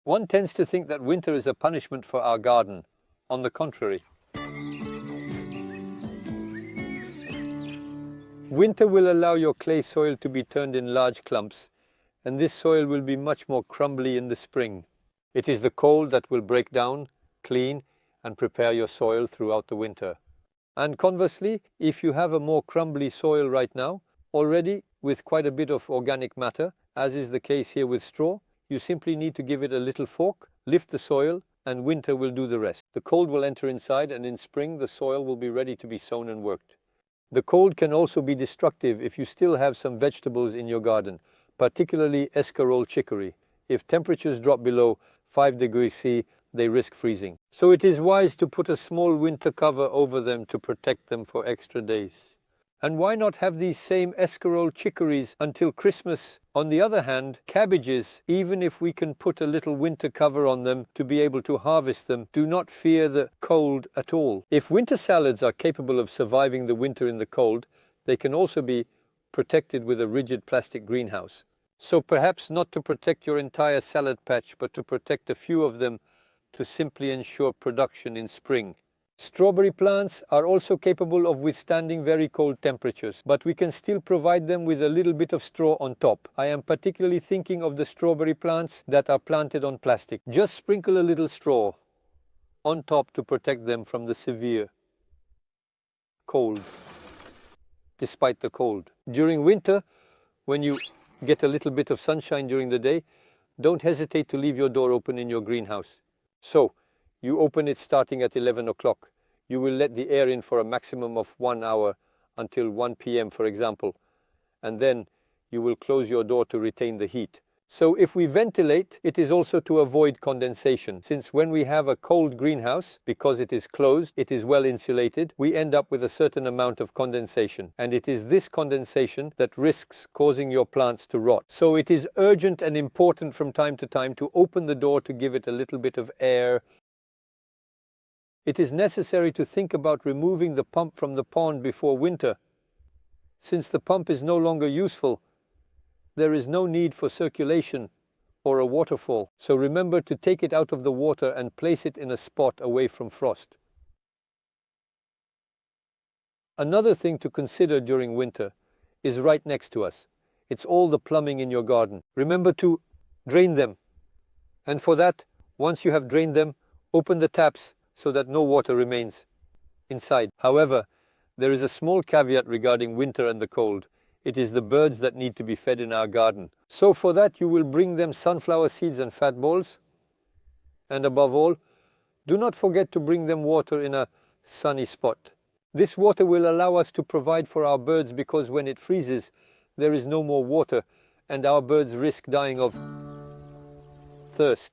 One tends to think that winter is a punishment for our garden. On the contrary. Winter will allow your clay soil to be turned in large clumps, and this soil will be much more crumbly in the spring. It is the cold that will break down, clean, and prepare your soil throughout the winter. And conversely, if you have a more crumbly soil right now, already with quite a bit of organic matter, as is the case here with straw, you simply need to give it a little fork, lift the soil, and winter will do the rest. The cold will enter inside, and in spring the soil will be ready to be sown and worked. The cold can also be destructive if you still have some vegetables in your garden, particularly scarole chicory. If temperatures drop below 5 degrees C, they risk freezing. So it is wise to put a small winter cover over them to protect them for extra days. And why not have these same scarole chicories until Christmas? On the other hand, cabbages, even if we can put a little winter cover on them to be able to harvest them, do not fear the cold at all. If winter salads are capable of surviving the winter in the cold, they can also be protected with a rigid plastic greenhouse. So perhaps not to protect your entire salad patch, but to protect a few of them to simply ensure production in spring. Strawberry plants are also capable of withstanding very cold temperatures, but we can still provide them with a little bit of straw on top. I am particularly thinking of the strawberry plants that are planted on plastic. Just sprinkle a little straw on top to protect them from the severe cold, despite the cold. During winter, when you get a little bit of sunshine during the day, don't hesitate to leave your door open in your greenhouse. So, you open it starting at 11 o'clock. You will let the air in for a maximum of 1 hour until 1 p.m. for example, and then you will close your door to retain the heat. So if we ventilate, it is also to avoid condensation, since when we have a cold greenhouse, because it is closed, it is well insulated, we end up with a certain amount of condensation, and it is this condensation that risks causing your plants to rot. So it is urgent and important from time to time to open the door to give it a little bit of air. It is necessary to think about removing the pump from the pond before winter. Since the pump is no longer useful, there is no need for circulation or a waterfall. So remember to take it out of the water and place it in a spot away from frost. Another thing to consider during winter is right next to us. It's all the plumbing in your garden. Remember to drain them. And for that, once you have drained them, open the taps so that no water remains inside. However, there is a small caveat regarding winter and the cold. It is the birds that need to be fed in our garden. So for that you will bring them sunflower seeds and fat balls. And above all, do not forget to bring them water in a sunny spot. This water will allow us to provide for our birds, because when it freezes, there is no more water and our birds risk dying of thirst.